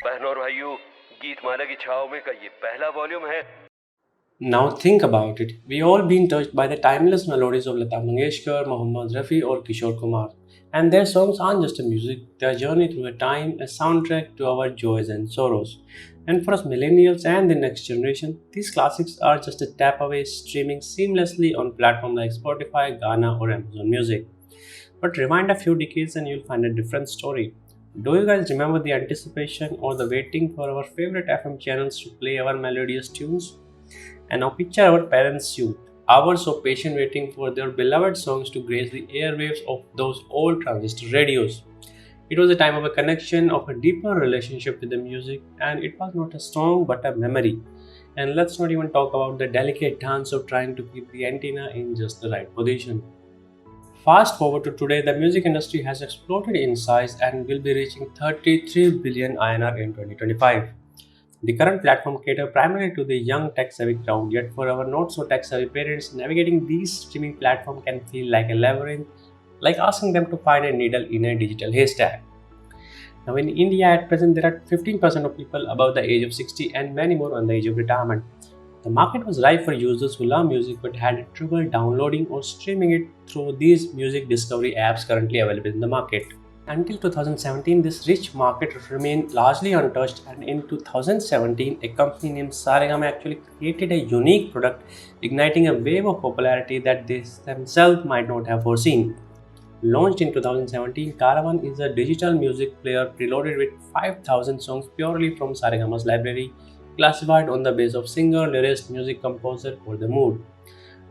बहनों और भाइयों, गीतमाला की छाव में का ये पहला वॉल्यूम है। Now think about it. We all been touched by the timeless melodies of Lata Mangeshkar, Mohammad Rafi or Kishore Kumar. And their songs aren't just a music, they are a journey through a time, a soundtrack to our joys and sorrows. And for us millennials and the next generation, these classics are just a tap away streaming seamlessly on platforms like Spotify, Ghana or Amazon Music. But rewind a few decades and you'll find a different story. Do you guys remember the anticipation or the waiting for our favorite FM channels to play our melodious tunes? And now picture our parents' youth, hours of patient waiting for their beloved songs to grace the airwaves of those old transistor radios. It was a time of a connection, of a deeper relationship with the music, and it was not a song but a memory. And let's not even talk about the delicate dance of trying to keep the antenna in just the right position. Fast forward to today, the music industry has exploded in size and will be reaching 33 billion INR in 2025. The current platform caters primarily to the young tech-savvy crowd, yet for our not-so-tech-savvy parents, navigating these streaming platforms can feel like a labyrinth, like asking them to find a needle in a digital haystack. Now, in India at present, there are 15% of people above the age of 60 and many more on the age of retirement. The market was ripe for users who love music but had trouble downloading or streaming it through these music discovery apps currently available in the market. Until 2017, this rich market remained largely untouched, and in 2017, a company named Saregama actually created a unique product, igniting a wave of popularity that they themselves might not have foreseen. Launched in 2017, Caravan is a digital music player preloaded with 5,000 songs purely from Saregama's library, classified on the basis of singer, lyricist, music composer, or the mood.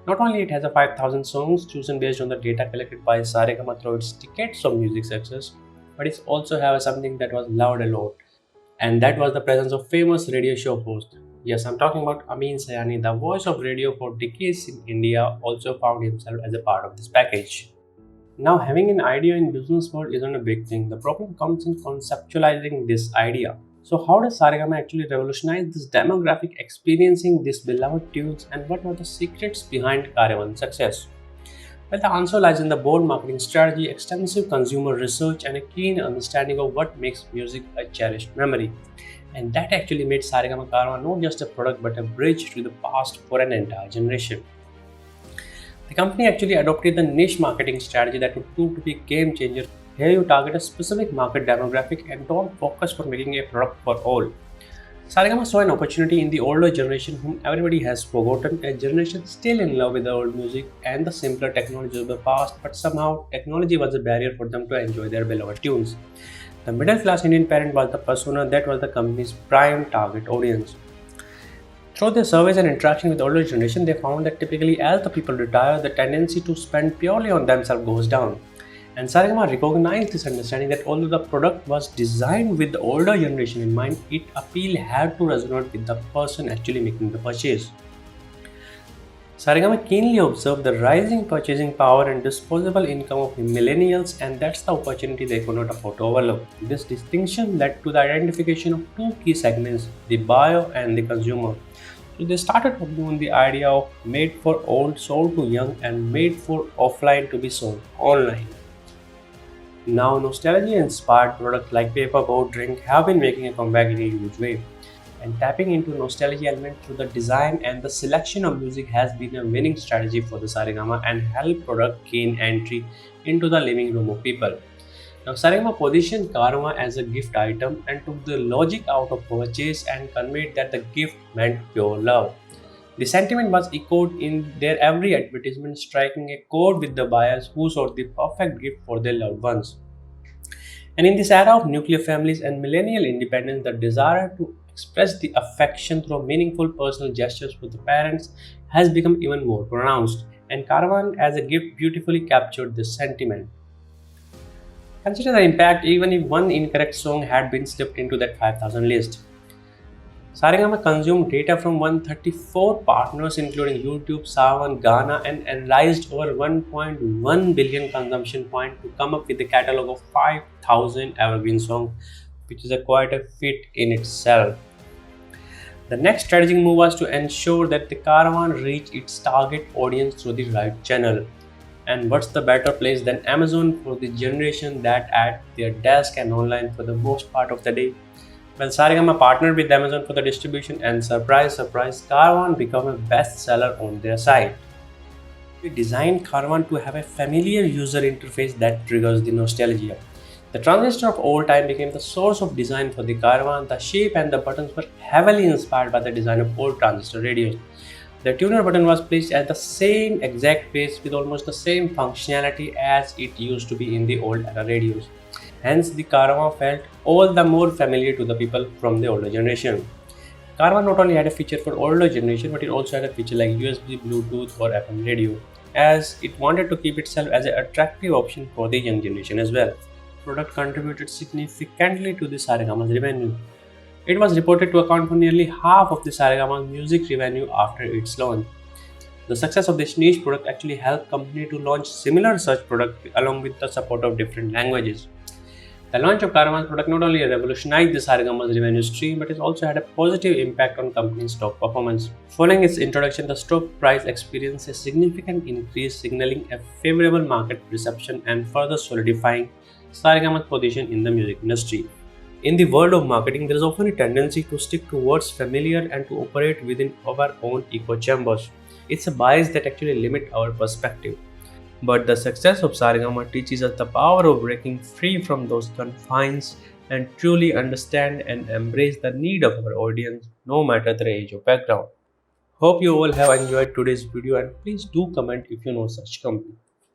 Not only it has a 5,000 songs chosen based on the data collected by Saregama through its decades of music success, but it also has something that was loved a lot, and that was the presence of famous radio show host. Yes, I'm talking about Ameen Sayani, the voice of radio for decades in India, also found himself as a part of this package. Now, having an idea in business world isn't a big thing. The problem comes in conceptualizing this idea. So, how does Saregama actually revolutionize this demographic experiencing these beloved tunes, and what were the secrets behind Caravan's success? Well, the answer lies in the bold marketing strategy, extensive consumer research, and a keen understanding of what makes music a cherished memory. And that actually made Saregama Caravan not just a product but a bridge to the past for an entire generation. The company actually adopted the niche marketing strategy that would prove to be a game changer. Here you target a specific market demographic and don't focus on making a product for all. Saregama saw an opportunity in the older generation whom everybody has forgotten, a generation still in love with the old music and the simpler technology of the past, but somehow technology was a barrier for them to enjoy their beloved tunes. The middle class Indian parent was the persona that was the company's prime target audience. Through their surveys and interaction with the older generation, they found that typically as the people retire, the tendency to spend purely on themselves goes down. And Saregama recognized this understanding that although the product was designed with the older generation in mind, its appeal had to resonate with the person actually making the purchase. Saregama keenly observed the rising purchasing power and disposable income of millennials, and that's the opportunity they could not afford to overlook. This distinction led to the identification of two key segments, the buyer and the consumer. So they started working on the idea of made for old sold to young and made for offline to be sold online. Now, nostalgia inspired products like Paperboard Drink have been making a comeback in a huge way. And tapping into nostalgia element through the design and the selection of music has been a winning strategy for the Saregama and helped product gain entry into the living room of people. Now, Saregama positioned Karma as a gift item and took the logic out of purchase and conveyed that the gift meant pure love. The sentiment was echoed in their every advertisement, striking a chord with the buyers who sought the perfect gift for their loved ones. And in this era of nuclear families and millennial independence, the desire to express the affection through meaningful personal gestures for the parents has become even more pronounced. And Caravan as a gift beautifully captured this sentiment. Consider the impact even if one incorrect song had been slipped into that 5,000 list. Saregama consumed data from 134 partners including YouTube, Savan, Ghana and analyzed over 1.1 billion consumption points to come up with a catalog of 5,000 evergreen songs, which is a quite a feat in itself. The next strategic move was to ensure that the caravan reached its target audience through the right channel. And what's the better place than Amazon for the generation that at their desk and online for the most part of the day? When Saregama partnered with Amazon for the distribution, and surprise, surprise, Caravan became a bestseller on their site. We designed Caravan to have a familiar user interface that triggers the nostalgia. The transistor of old time became the source of design for the Caravan. The shape and the buttons were heavily inspired by the design of old transistor radios. The tuner button was placed at the same exact place with almost the same functionality as it used to be in the old era radios. Hence, the Caravan felt all the more familiar to the people from the older generation. Caravan not only had a feature for older generation, but it also had a feature like USB, Bluetooth, or FM radio, as it wanted to keep itself as an attractive option for the young generation as well. Product contributed significantly to the Saregama's revenue. It was reported to account for nearly half of the Saregama's music revenue after its launch. The success of this niche product actually helped company to launch similar such product along with the support of different languages. The launch of Caravan's product not only revolutionized the Saregama's revenue stream, but it also had a positive impact on company's stock performance. Following its introduction, the stock price experienced a significant increase, signaling a favorable market reception and further solidifying Saregama's position in the music industry. In the world of marketing, there is often a tendency to stick to what's familiar and to operate within our own echo chambers. It's a bias that actually limits our perspective. But the success of Saregama teaches us the power of breaking free from those confines and truly understand and embrace the need of our audience, no matter their age or background. Hope you all have enjoyed today's video, and please do comment if you know such company.